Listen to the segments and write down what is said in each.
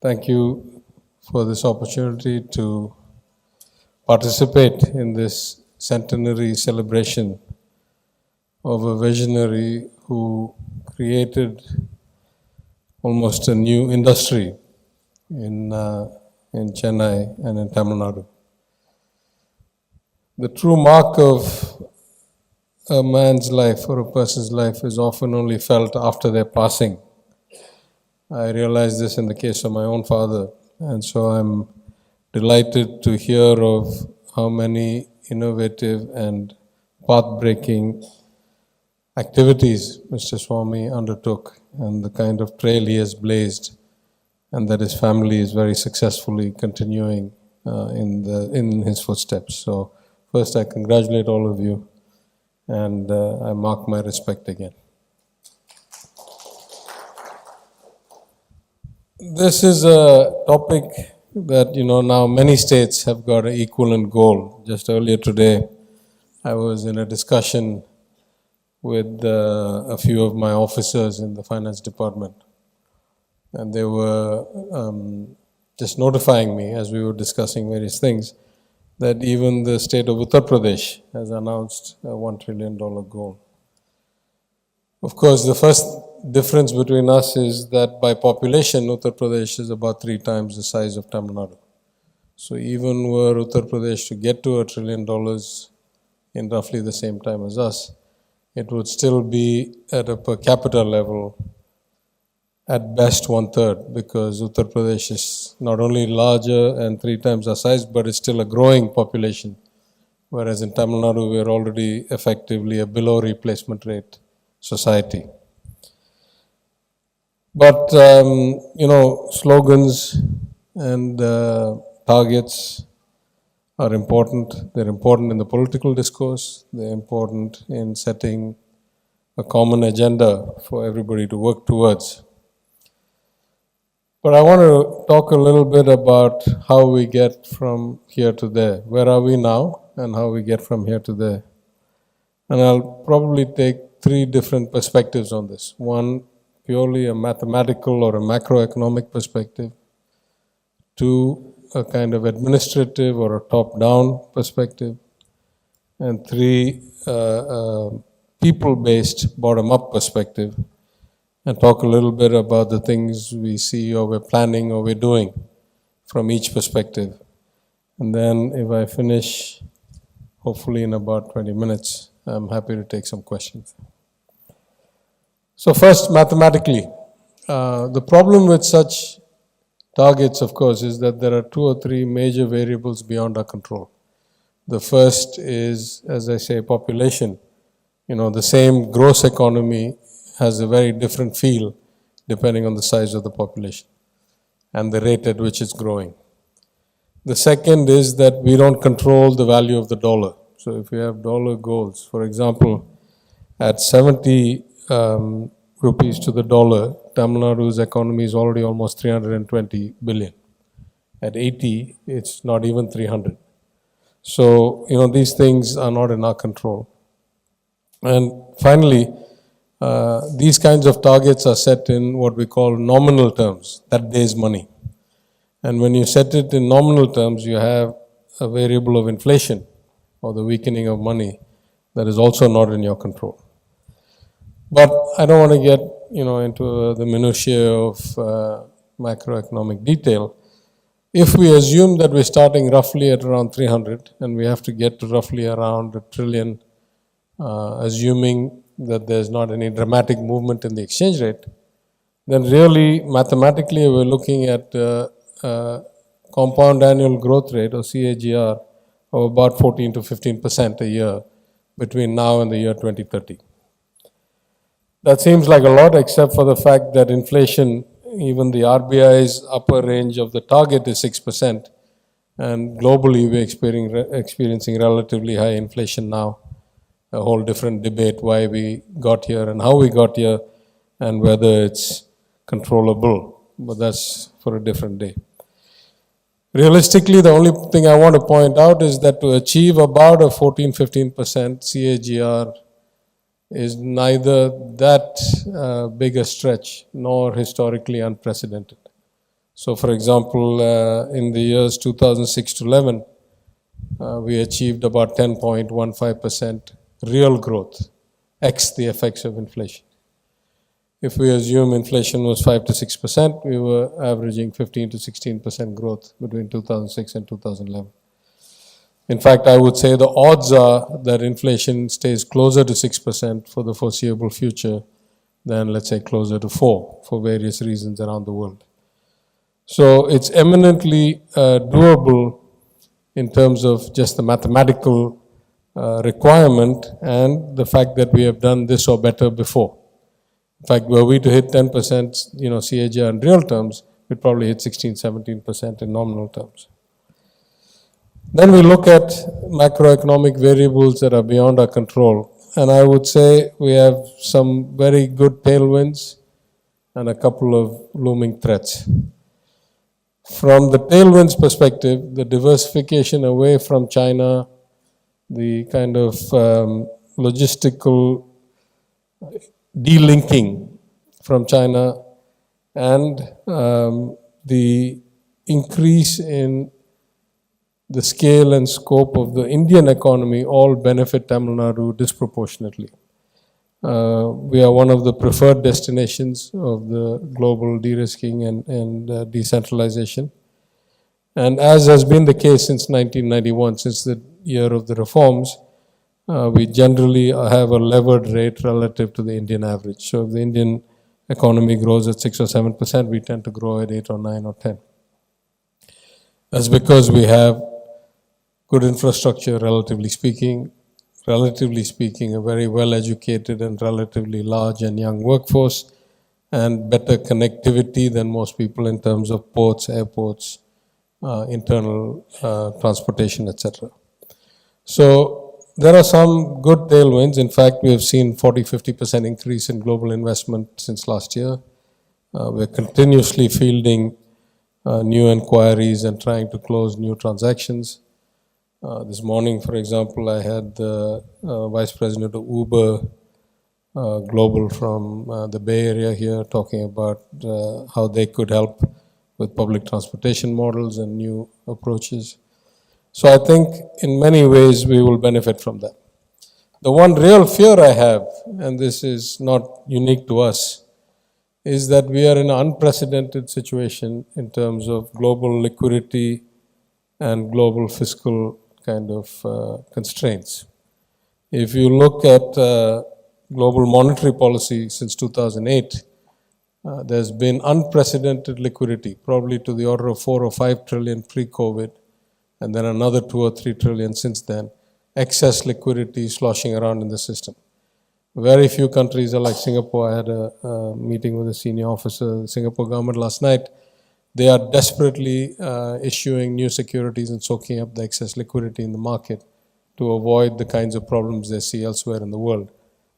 Thank you for this opportunity to participate in this centenary celebration of a visionary who created almost a new industry in Chennai and in Tamil Nadu. The true mark of a man's life or a person's life is often only felt after their passing. I realized this in the case of my own father, and so I'm delighted to hear of how many innovative and path-breaking activities Mr. Swami undertook and the kind of trail he has blazed, and that his family is very successfully continuing in his footsteps. So first I congratulate all of you, and I mark my respect again. This is a topic that, now many states have got an equivalent goal. Just earlier today, I was in a discussion with a few of my officers in the finance department, and they were just notifying me as we were discussing various things that even the state of Uttar Pradesh has announced a $1 trillion goal. Of course, the first difference between us is that by population, Uttar Pradesh is about 3 times the size of Tamil Nadu. So even were Uttar Pradesh to get to $1 trillion in roughly the same time as us, it would still be at a per capita level at best 1/3, because Uttar Pradesh is not only larger and 3 times our size, but it's still a growing population. Whereas in Tamil Nadu, we are already effectively a below replacement rate society. But, slogans and targets are important. They're important in the political discourse. They're important in setting a common agenda for everybody to work towards. But I want to talk a little bit about how we get from here to there. Where are we now and how we get from here to there? And I'll probably take 3 different perspectives on this. One, purely a mathematical or a macroeconomic perspective. 2, a kind of administrative or a top-down perspective. And 3, people-based bottom-up perspective. And talk a little bit about the things we see or we're planning or we're doing from each perspective. And then if I finish, hopefully in about 20 minutes, I'm happy to take some questions. So first, mathematically, the problem with such targets, of course, is that there are 2 or 3 major variables beyond our control. The first is, as I say, population. The same gross economy has a very different feel depending on the size of the population and the rate at which it's growing. The second is that we don't control the value of the dollar. So if we have dollar goals, for example, at 70 rupees to the dollar, Tamil Nadu's economy is already almost 320 billion. At 80, it's not even 300. So, these things are not in our control. And finally, these kinds of targets are set in what we call nominal terms, that day's money. And when you set it in nominal terms, you have a variable of inflation or the weakening of money that is also not in your control. But I don't want to get into the minutiae of macroeconomic detail. If we assume that we're starting roughly at around 300 and we have to get to roughly around $1 trillion, assuming that there's not any dramatic movement in the exchange rate, then really mathematically we're looking at compound annual growth rate or CAGR of about 14 to 15% a year between now and the year 2030. That seems like a lot, except for the fact that inflation, even the RBI's upper range of the target is 6%, and globally we're experiencing relatively high inflation now. A whole different debate why we got here and how we got here and whether it's controllable, but that's for a different day. Realistically, the only thing I want to point out is that to achieve about a 14-15% CAGR is neither that big a stretch nor historically unprecedented. So for example, in the years 2006 to 11, we achieved about 10.15% real growth, x the effects of inflation. If we assume inflation was 5 to 6%, we were averaging 15 to 16% growth between 2006 and 2011. In fact, I would say the odds are that inflation stays closer to 6% for the foreseeable future than, let's say, closer to 4 for various reasons around the world. So it's eminently doable in terms of just the mathematical requirement and the fact that we have done this or better before. In fact, were we to hit 10%, CAGR in real terms, we'd probably hit 16, 17% in nominal terms. Then we look at macroeconomic variables that are beyond our control. And I would say we have some very good tailwinds and a couple of looming threats. From the tailwinds perspective, the diversification away from China, the kind of logistical delinking from China, and the increase in the scale and scope of the Indian economy all benefit Tamil Nadu disproportionately. We are one of the preferred destinations of the global de-risking and decentralization. And as has been the case since 1991, since the year of the reforms, we generally have a levered rate relative to the Indian average. So if the Indian economy grows at 6 or 7%, we tend to grow at 8 or 9 or 10. That's because we have good infrastructure, relatively speaking, a very well-educated and relatively large and young workforce, and better connectivity than most people in terms of ports, airports, internal transportation, etc. So there are some good tailwinds. In fact, we have seen 40-50% increase in global investment since last year. We're continuously fielding new inquiries and trying to close new transactions. This morning, for example, I had the Vice President of Uber Global from the Bay Area here talking about how they could help with public transportation models and new approaches. So I think in many ways we will benefit from that. The one real fear I have, and this is not unique to us, is that we are in an unprecedented situation in terms of global liquidity and global fiscal kind of constraints. If you look at global monetary policy since 2008, there's been unprecedented liquidity, probably to the order of 4 or 5 trillion pre-COVID, and then another 2 or 3 trillion since then, excess liquidity sloshing around in the system. Very few countries are like Singapore. I had a meeting with a senior officer of the Singapore government last night. They are desperately issuing new securities and soaking up the excess liquidity in the market to avoid the kinds of problems they see elsewhere in the world.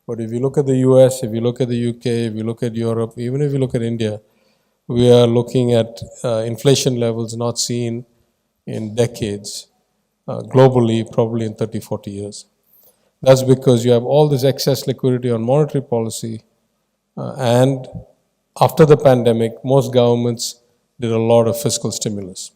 But if you look at the US, if you look at the UK, if you look at Europe, even if you look at India, we are looking at inflation levels not seen in decades, globally, probably in 30, 40 years. That's because you have all this excess liquidity on monetary policy, and after the pandemic, most governments did a lot of fiscal stimulus.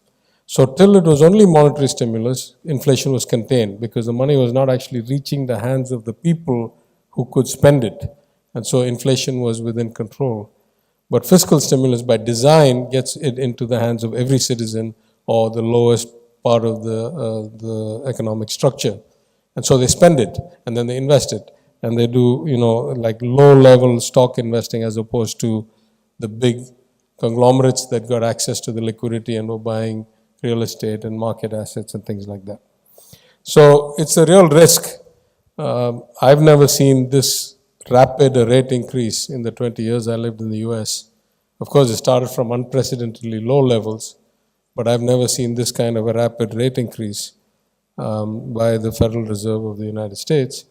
So till it was only monetary stimulus, inflation was contained because the money was not actually reaching the hands of the people who could spend it. And so inflation was within control. But fiscal stimulus by design gets it into the hands of every citizen or the lowest part of the economic structure. And so they spend it, and then they invest it. And they do, like low-level stock investing as opposed to the big conglomerates that got access to the liquidity and were buying real estate and market assets and things like that. So it's a real risk. I've never seen this rapid a rate increase in the 20 years I lived in the US. Of course, it started from unprecedentedly low levels, but I've never seen this kind of a rapid rate increase by the Federal Reserve of the United States,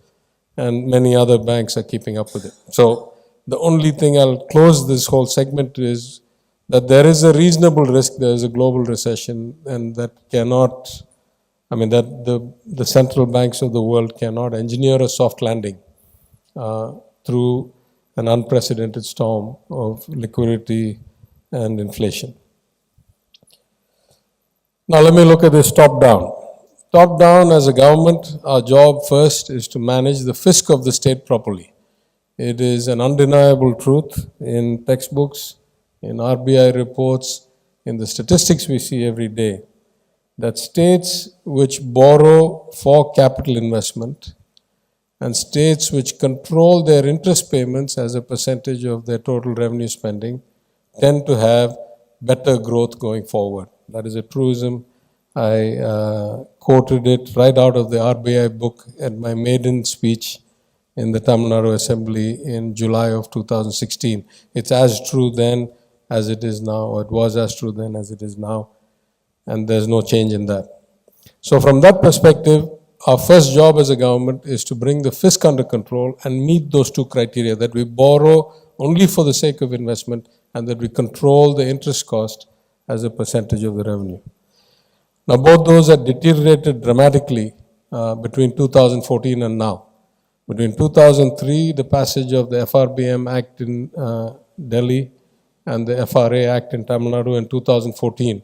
and many other banks are keeping up with it. So the only thing I'll close this whole segment is that there is a reasonable risk there is a global recession, and that the central banks of the world cannot engineer a soft landing through an unprecedented storm of liquidity and inflation. Now let me look at this top down. Top down, as a government, our job first is to manage the fisc of the state properly. It is an undeniable truth in textbooks, in RBI reports, in the statistics we see every day, that states which borrow for capital investment and states which control their interest payments as a percentage of their total revenue spending tend to have better growth going forward. That is a truism. I quoted it right out of the RBI book at my maiden speech in the Tamil Nadu Assembly in July of 2016. It's as true then as it is now, or it was as true then as it is now, and there's no change in that. So from that perspective, our first job as a government is to bring the fisc under control and meet those two criteria, that we borrow only for the sake of investment and that we control the interest cost as a percentage of the revenue. Now, both those have deteriorated dramatically between 2014 and now. Between 2003, the passage of the FRBM Act in Delhi and the FRA Act in Tamil Nadu in 2014,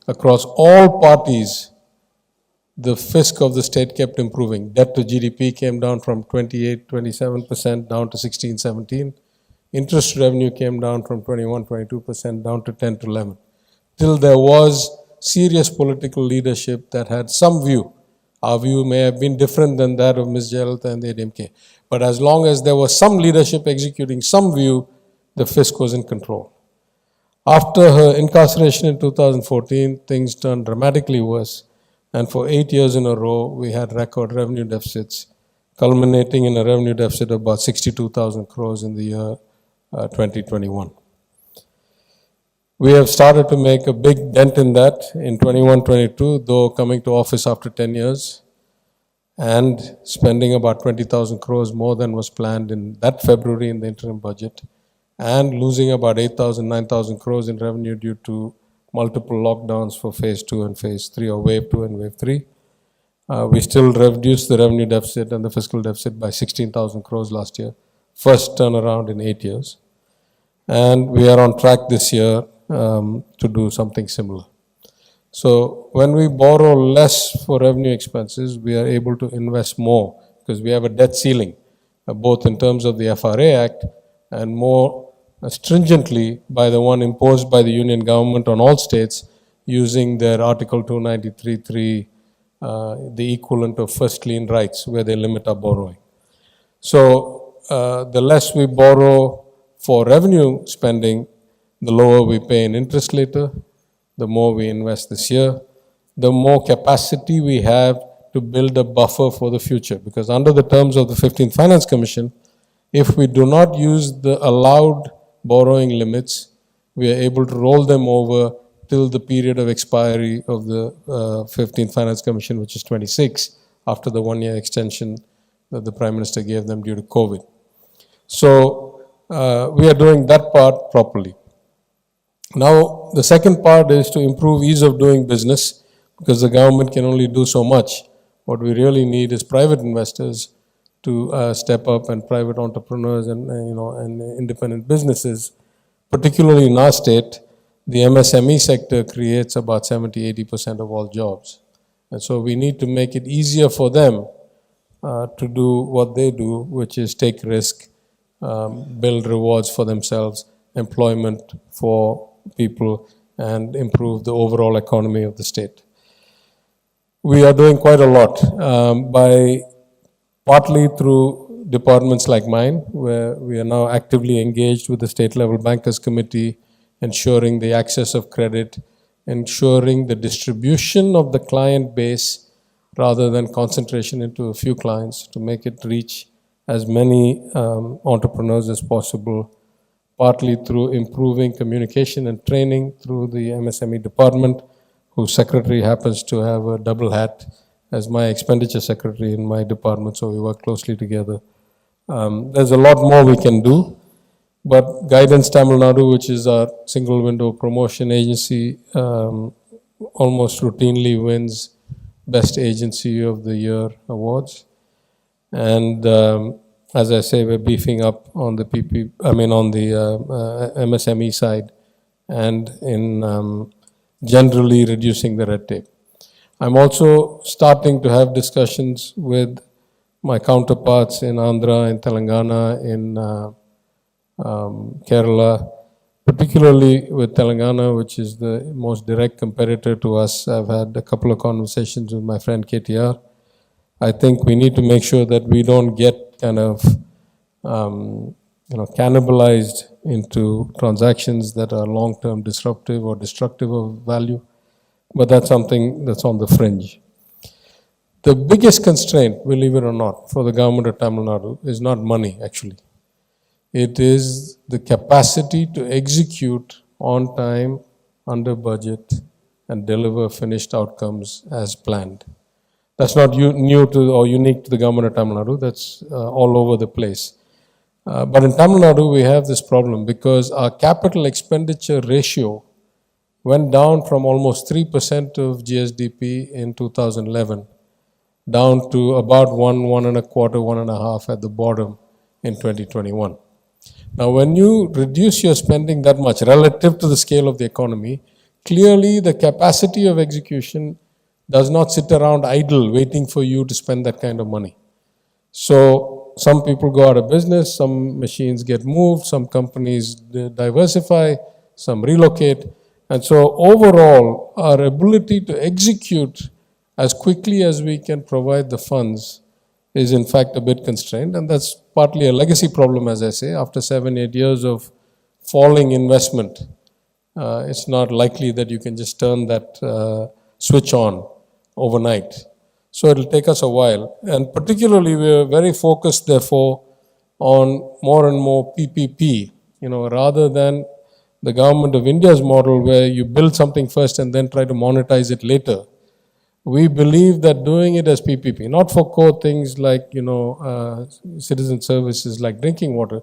across all parties, the fisc of the state kept improving. Debt to GDP came down from 27% down to 17. Interest revenue came down from 22% down to 10 to 11. Till there was serious political leadership that had some view. Our view may have been different than that of Ms. Jayalalitha and the ADMK. But as long as there was some leadership executing some view, the fisc was in control. After her incarceration in 2014, things turned dramatically worse. And for 8 years in a row, we had record revenue deficits, culminating in a revenue deficit of about 62,000 crores in the year 2021. We have started to make a big dent in that in 21-22, though coming to office after 10 years and spending about 20,000 crores more than was planned in that February in the interim budget, and losing about 8,000, 9,000 crores in revenue due to multiple lockdowns for phase 2 and phase 3, or wave 2 and wave 3. We still reduced the revenue deficit and the fiscal deficit by 16,000 crores last year, first turnaround in 8 years. And we are on track this year to do something similar. So when we borrow less for revenue expenses, we are able to invest more because we have a debt ceiling, both in terms of the FRA Act and more stringently by the one imposed by the union government on all states using their Article 293.3, the equivalent of first lien rights, where they limit our borrowing. So the less we borrow for revenue spending, the lower we pay in interest later, the more we invest this year, the more capacity we have to build a buffer for the future. Because under the terms of the 15th Finance Commission, if we do not use the allowed borrowing limits, we are able to roll them over till the period of expiry of the 15th Finance Commission, which is 26, after the 1-year extension that the Prime Minister gave them due to COVID. So we are doing that part properly. Now, the second part is to improve ease of doing business, because the government can only do so much. What we really need is private investors to step up, and private entrepreneurs and independent businesses. Particularly in our state, the MSME sector creates about 70-80% of all jobs. And so we need to make it easier for them to do what they do, which is take risk, build rewards for themselves, employment for people, and improve the overall economy of the state. We are doing quite a lot by partly through departments like mine, where we are now actively engaged with the state level bankers committee, ensuring the access of credit, ensuring the distribution of the client base rather than concentration into a few clients, to make it reach as many entrepreneurs as possible, partly through improving communication and training through the MSME department, whose secretary happens to have a double hat as my expenditure secretary in my department, so we work closely together. There's a lot more we can do, but Guidance Tamil Nadu, which is our single window promotion agency, almost routinely wins Best Agency of the Year awards. And as I say, we're beefing up on the MSME side, and in generally reducing the red tape. I'm also starting to have discussions with my counterparts in Andhra, in Telangana, in Kerala, particularly with Telangana, which is the most direct competitor to us. I've had a couple of conversations with my friend PTR. I think we need to make sure that we don't get kind of cannibalized into transactions that are long-term disruptive or destructive of value. But that's something that's on the fringe. The biggest constraint, believe it or not, for the government of Tamil Nadu is not money, actually. It is the capacity to execute on time, under budget, and deliver finished outcomes as planned. That's not new to or unique to the government of Tamil Nadu. That's all over the place. But in Tamil Nadu, we have this problem because our capital expenditure ratio went down from almost 3% of GSDP in 2011 down to about 1.25%, 1.5% at the bottom in 2021. Now, when you reduce your spending that much relative to the scale of the economy, clearly the capacity of execution does not sit around idle waiting for you to spend that kind of money. So some people go out of business, some machines get moved, some companies diversify, some relocate. And so overall, our ability to execute as quickly as we can provide the funds is in fact a bit constrained. And that's partly a legacy problem, as I say. After 7-8 years of falling investment, it's not likely that you can just turn that switch on overnight. So it'll take us a while. And particularly, we're very focused, therefore, on more and more PPP, rather than the government of India's model where you build something first and then try to monetize it later. We believe that doing it as PPP, not for core things like, citizen services like drinking water,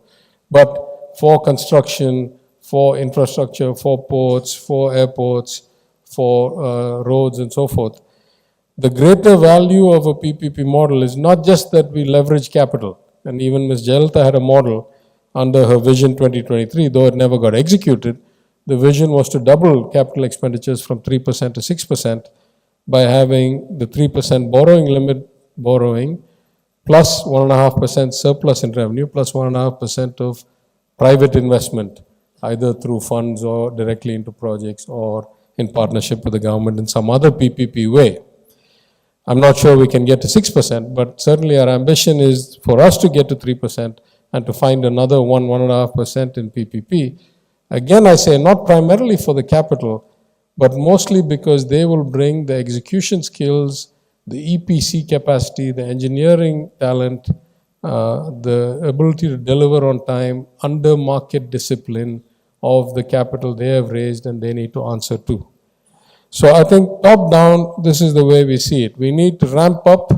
but for construction, for infrastructure, for ports, for airports, for roads and so forth. The greater value of a PPP model is not just that we leverage capital, and even Ms. Jayalalitha had a model under her Vision 2023, though it never got executed. The vision was to double capital expenditures from 3% to 6% by having the 3% borrowing limit borrowing plus 1.5% surplus in revenue plus 1.5% of private investment, either through funds or directly into projects or in partnership with the government in some other PPP way. I'm not sure we can get to 6%, but certainly our ambition is for us to get to 3% and to find another 1.5% in PPP. Again, I say not primarily for the capital, but mostly because they will bring the execution skills, the EPC capacity, the engineering talent, the ability to deliver on time under market discipline of the capital they have raised and they need to answer to. So I think top down, this is the way we see it. We need to ramp up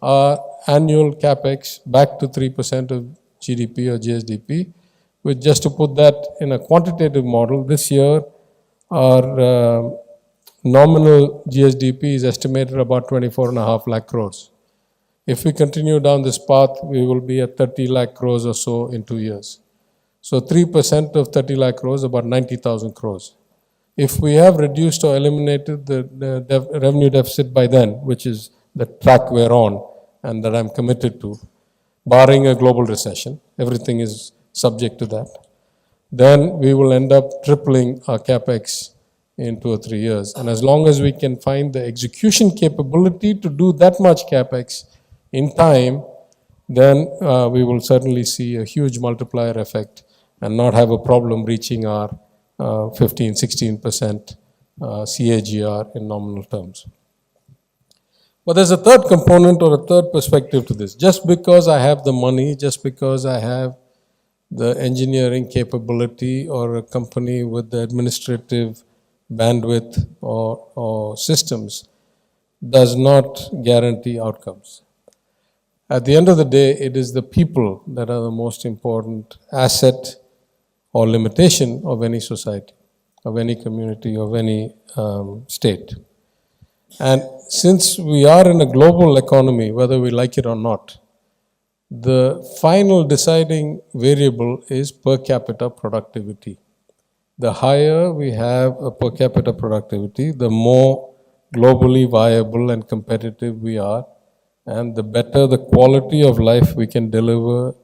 our annual capex back to 3% of GDP or GSDP. With just to put that in a quantitative model, this year our nominal GSDP is estimated about 24.5 lakh crores. If we continue down this path, we will be at 30 lakh crores or so in 2 years. So 3% of 30 lakh crores, about 90,000 crores. If we have reduced or eliminated the revenue deficit by then, which is the track we're on and that I'm committed to, barring a global recession, everything is subject to that, then we will end up tripling our capex in 2 or 3 years. And as long as we can find the execution capability to do that much capex in time, then we will certainly see a huge multiplier effect and not have a problem reaching our 15-16% CAGR in nominal terms. But there's a third component or a third perspective to this. Just because I have the money, just because I have the engineering capability or a company with the administrative bandwidth or systems does not guarantee outcomes. At the end of the day, it is the people that are the most important asset or limitation of any society, of any community, of any state. And since we are in a global economy, whether we like it or not, the final deciding variable is per capita productivity. The higher we have a per capita productivity, the more globally viable and competitive we are, and the better the quality of life we can deliver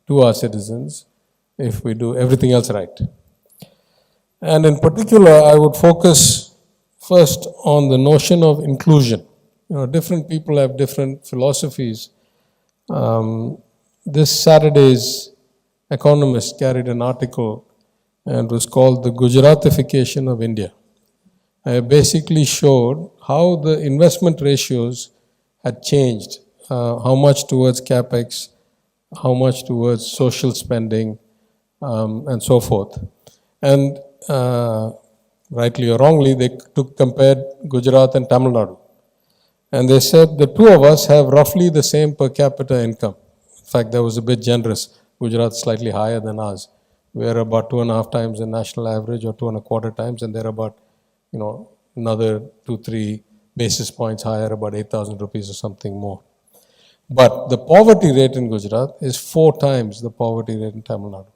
to our citizens if we do everything else right. And in particular, I would focus first on the notion of inclusion. Different people have different philosophies. This Saturday's Economist carried an article and was called The Gujaratification of India. It basically showed how the investment ratios had changed, how much towards capex, how much towards social spending, and so forth. And rightly or wrongly, they compared Gujarat and Tamil Nadu. And they said the two of us have roughly the same per capita income. In fact, that was a bit generous. Gujarat is slightly higher than ours. We're about 2.5 times the national average, or 2.25 times, and they're about, another 2-3 basis points higher, about 8,000 rupees or something more. But the poverty rate in Gujarat is 4 times the poverty rate in Tamil Nadu.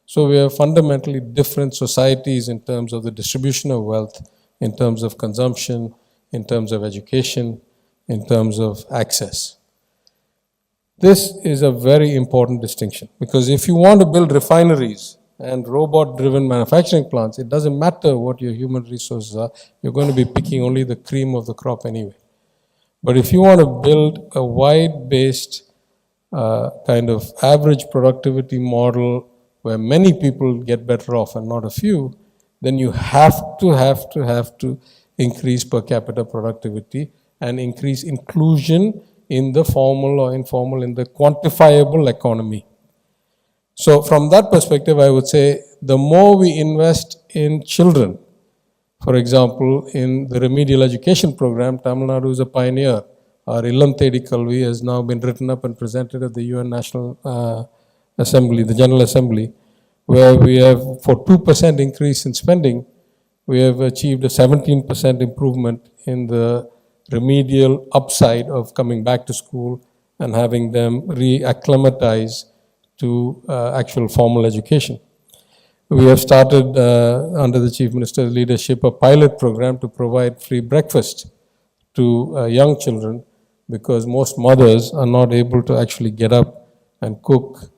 So we have fundamentally different societies in terms of the distribution of wealth, in terms of consumption, in terms of education, in terms of access. This is a very important distinction, because if you want to build refineries and robot-driven manufacturing plants, it doesn't matter what your human resources are, you're going to be picking only the cream of the crop anyway. But if you want to build a wide-based kind of average productivity model where many people get better off and not a few, then you have to increase per capita productivity and increase inclusion in the formal or informal, in the quantifiable economy. So from that perspective, I would say the more we invest in children, for example, in the remedial education program, Tamil Nadu is a pioneer. Our Illam Thedi Kalvi has now been written up and presented at the UN National Assembly, the General Assembly, where we have, for 2% increase in spending, we have achieved a 17% improvement in the remedial upside of coming back to school and having them re-acclimatize to actual formal education. We have started, under the Chief Minister's leadership, a pilot program to provide free breakfast to young children, because most mothers are not able to actually get up and cook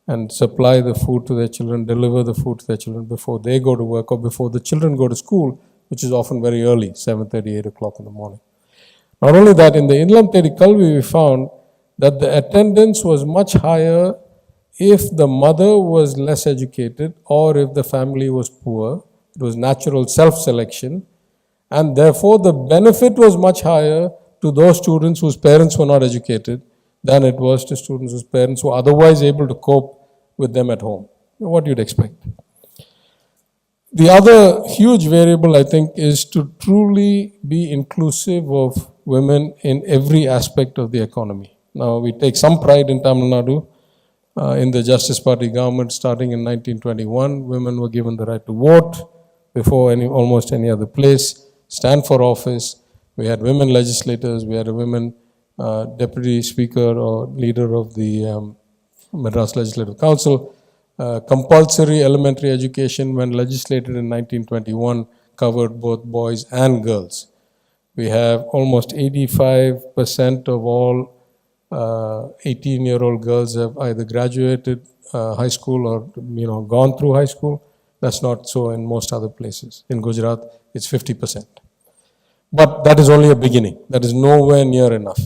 and supply the food to their children, deliver the food to their children before they go to work or before the children go to school, which is often very early, 7:30, 8 o'clock in the morning. Not only that, in the Illam Thedi Kalvi, we found that the attendance was much higher if the mother was less educated or if the family was poor. It was natural self-selection, and therefore the benefit was much higher to those students whose parents were not educated than it was to students whose parents were otherwise able to cope with them at home. What you'd expect. The other huge variable, I think, is to truly be inclusive of women in every aspect of the economy. Now, we take some pride in Tamil Nadu. In the Justice Party government starting in 1921, women were given the right to vote before almost any other place, stand for office. We had women legislators, we had a women deputy speaker or leader of the Madras Legislative Council. Compulsory elementary education, when legislated in 1921, covered both boys and girls. We have almost 85% of all 18-year-old girls have either graduated high school or gone through high school. That's not so in most other places. In Gujarat, it's 50%. But that is only a beginning. That is nowhere near enough.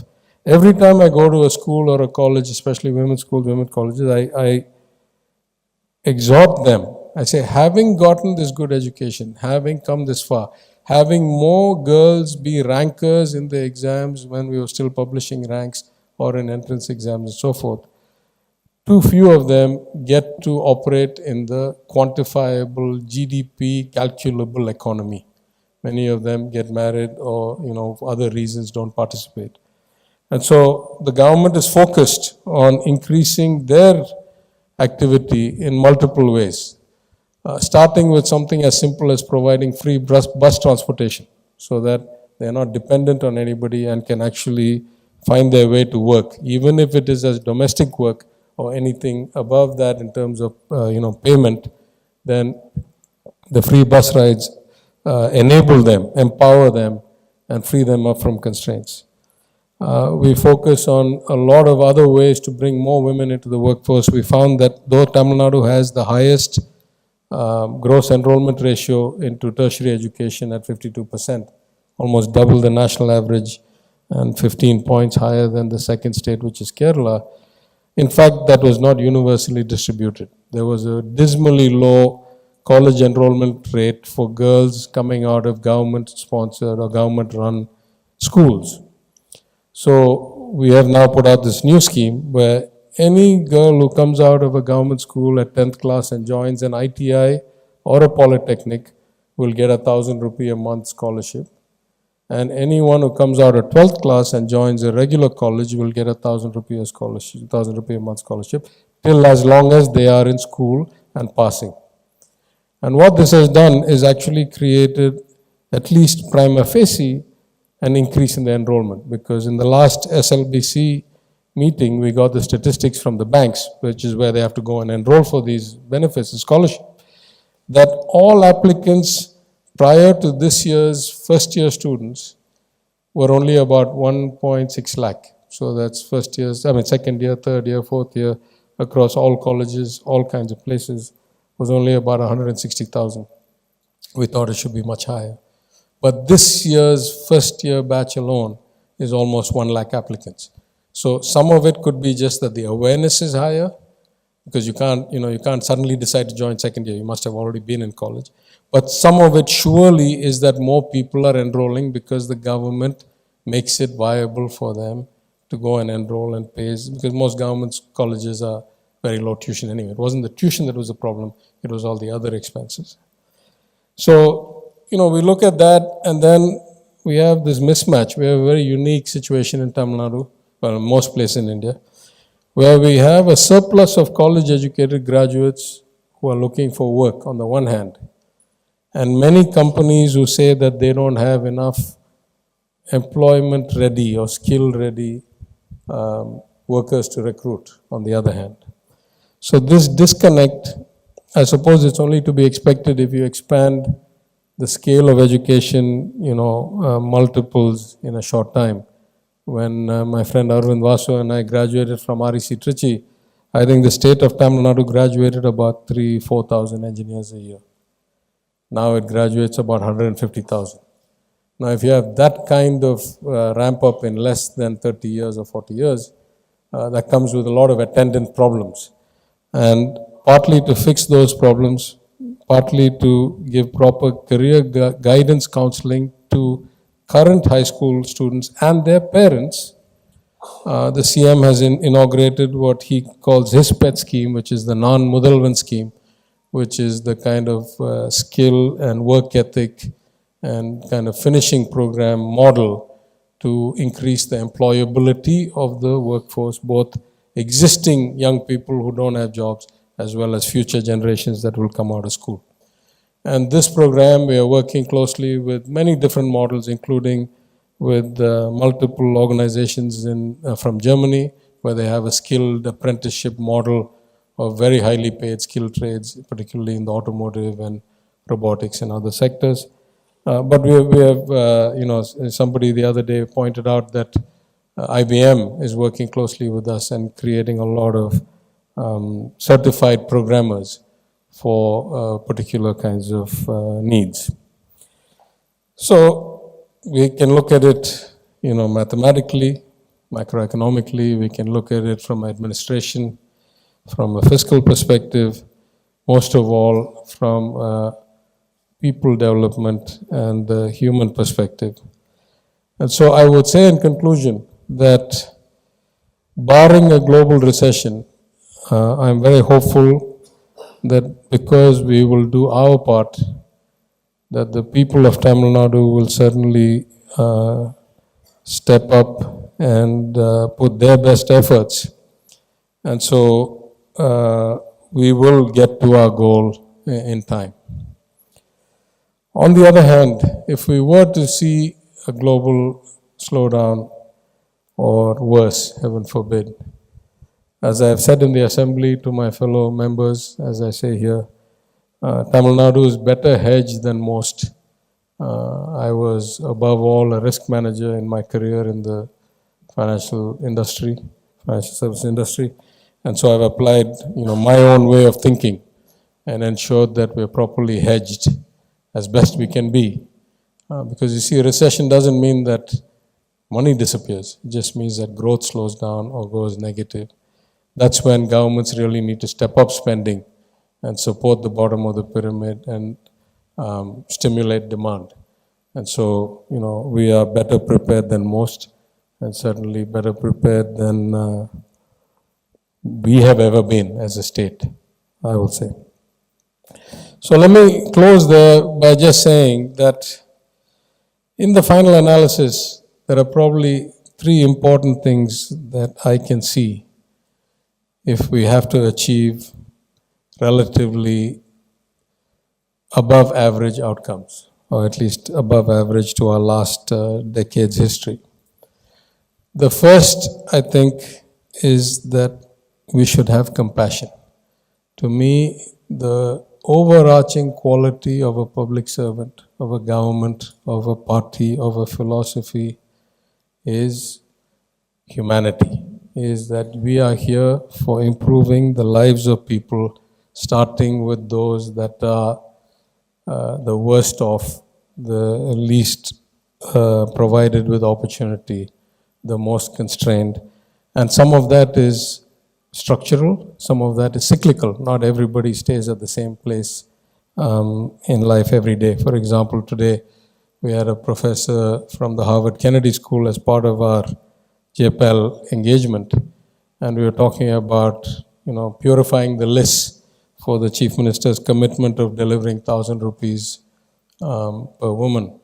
Every time I go to a school or a college, especially women's schools, women's colleges, I exhort them. I say, having gotten this good education, having come this far, having more girls be rankers in the exams when we were still publishing ranks or in entrance exams and so forth, too few of them get to operate in the quantifiable GDP calculable economy. Many of them get married or, for other reasons don't participate. And so the government is focused on increasing their activity in multiple ways, starting with something as simple as providing free bus transportation so that they are not dependent on anybody and can actually find their way to work, even if it is as domestic work or anything above that in terms of payment, then The free bus rides enable them, empower them, and free them up from constraints. We focus on a lot of other ways to bring more women into the workforce. We found that though Tamil Nadu has the highest gross enrollment ratio into tertiary education at 52%, almost double the national average and 15 points higher than the second state, which is Kerala. In fact, that was not universally distributed. There was a dismally low college enrollment rate for girls coming out of government-sponsored or government-run schools. So we have now put out this new scheme where any girl who comes out of a government school at 10th class and joins an ITI or a polytechnic will get a 1,000 rupee a month scholarship. And anyone who comes out of 12th class and joins a regular college will get a 1,000 rupee a scholarship, 1,000 rupee a month scholarship, till as long as they are in school and passing. And what this has done is actually created, at least prima facie, an increase in the enrollment. Because in the last SLBC meeting, we got the statistics from the banks, which is where they have to go and enroll for these benefits and scholarship, that all applicants prior to this year's first year students were only about 1.6 lakh. So that's second year, third year, fourth year, across all colleges, all kinds of places, was only about 160,000. We thought it should be much higher. But this year's first year batch alone is almost 1 lakh applicants. So some of it could be just that the awareness is higher, because you can't suddenly decide to join second year. You must have already been in college. But some of it surely is that more people are enrolling because the government makes it viable for them to go and enroll and pays, because most government colleges are very low tuition anyway. It wasn't the tuition that was the problem, it was all the other expenses. So, we look at that, and then we have this mismatch. We have a very unique situation in Tamil Nadu, well, most places in India, where we have a surplus of college-educated graduates who are looking for work on the one hand, and many companies who say that they don't have enough employment-ready or skill-ready workers to recruit on the other hand. So this disconnect, I suppose it's only to be expected if you expand the scale of education, multiples in a short time. When my friend Arvind Vasu and I graduated from REC Trichy, I think the state of Tamil Nadu graduated about 3,000-4,000 engineers a year. Now it graduates about 150,000. Now if you have that kind of ramp up in less than 30 years or 40 years, that comes with a lot of attendant problems. And partly to fix those problems, partly to give proper career guidance counseling to current high school students and their parents, the CM has inaugurated what he calls his PET scheme, which is the non-Mudalvan scheme, which is the kind of skill and work ethic and kind of finishing program model to increase the employability of the workforce, both existing young people who don't have jobs as well as future generations that will come out of school. And this program, we are working closely with many different models, including with multiple organizations from Germany, where they have a skilled apprenticeship model of very highly paid skilled trades, particularly in the automotive and robotics and other sectors. But we have somebody the other day pointed out that IBM is working closely with us and creating a lot of certified programmers for particular kinds of needs. So we can look at it, mathematically, macroeconomically. We can look at it from administration, from a fiscal perspective, most of all from people development and the human perspective. And so I would say in conclusion that barring a global recession, I'm very hopeful that because we will do our part, that the people of Tamil Nadu will certainly step up and put their best efforts. And so we will get to our goal in time. On the other hand, if we were to see a global slowdown or worse, heaven forbid, as I have said in the assembly to my fellow members, as I say here, Tamil Nadu is better hedged than most. I was above all a risk manager in my career in the financial industry, financial service industry, and so I've applied, my own way of thinking and ensured that we're properly hedged as best we can be. Because you see, a recession doesn't mean that money disappears. It just means that growth slows down or goes negative. That's when governments really need to step up spending and support the bottom of the pyramid and stimulate demand. And so, we are better prepared than most, and certainly better prepared than we have ever been as a state, I will say. So let me close there by just saying that in the final analysis, there are probably three important things that I can see if we have to achieve relatively above average outcomes, or at least above average to our last decade's history. The first, I think, is that we should have compassion. To me, the overarching quality of a public servant, of a government, of a party, of a philosophy is humanity, is that we are here for improving the lives of people, starting with those that are the worst off, the least provided with opportunity, the most constrained. And some of that is structural, some of that is cyclical. Not everybody stays at the same place in life every day. For example, today we had a professor from the Harvard Kennedy School as part of our JPL engagement, and we were talking about purifying the list for the Chief Minister's commitment of delivering 1,000 rupees per woman.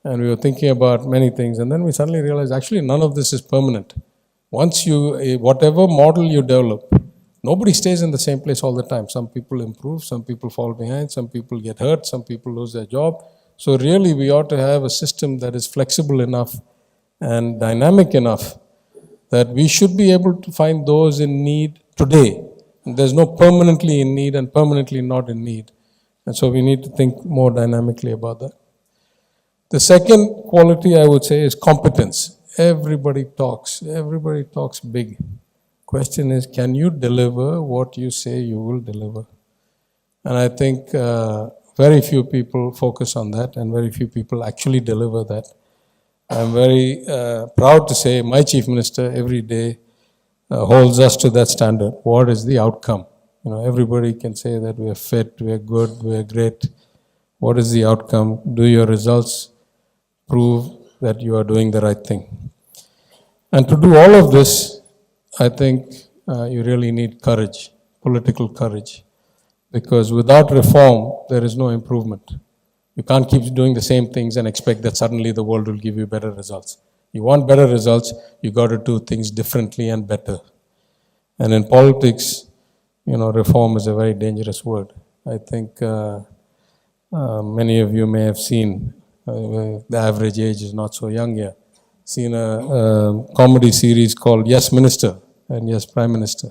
And we were thinking about many things, and then we suddenly realized actually none of this is permanent. Once whatever model you develop, nobody stays in the same place all the time. Some people improve, some people fall behind, some people get hurt, some people lose their job. So really we ought to have a system that is flexible enough and dynamic enough that we should be able to find those in need today. And there's no permanently in need and permanently not in need. And so we need to think more dynamically about that. The second quality I would say is competence. Everybody talks big. Question is, can you deliver what you say you will deliver? And I think very few people focus on that, and very few people actually deliver that. I'm very proud to say my Chief Minister every day holds us to that standard. What is the outcome? Everybody can say that we are fit, we are good, we are great. What is the outcome? Do your results prove that you are doing the right thing? And to do all of this, I think you really need courage, political courage. Because without reform, there is no improvement. You can't keep doing the same things and expect that suddenly the world will give you better results. You want better results, you got to do things differently and better. And in politics, reform is a very dangerous word. I think many of you may have seen, the average age is not so young here, seen a comedy series called Yes Minister and Yes Prime Minister.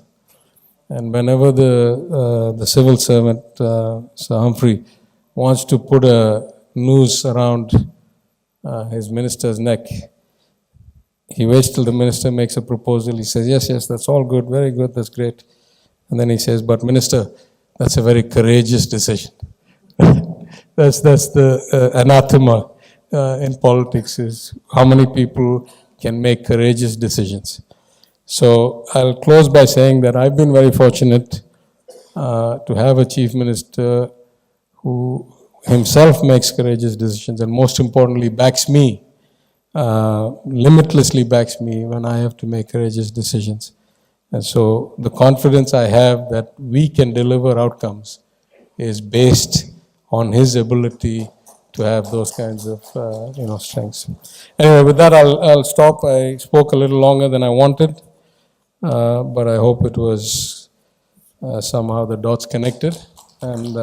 And whenever the civil servant, Sir Humphrey, wants to put a noose around his minister's neck, he waits till the minister makes a proposal. He says, yes, that's all good, very good, that's great. And then he says, but minister, that's a very courageous decision. That's the anathema in politics, is how many people can make courageous decisions. So I'll close by saying that I've been very fortunate to have a Chief Minister who himself makes courageous decisions, and most importantly backs me, limitlessly backs me when I have to make courageous decisions. And so the confidence I have that we can deliver outcomes is based on his ability to have those kinds of strengths. Anyway, with that I'll stop. I spoke a little longer than I wanted, but I hope it was somehow the dots connected. And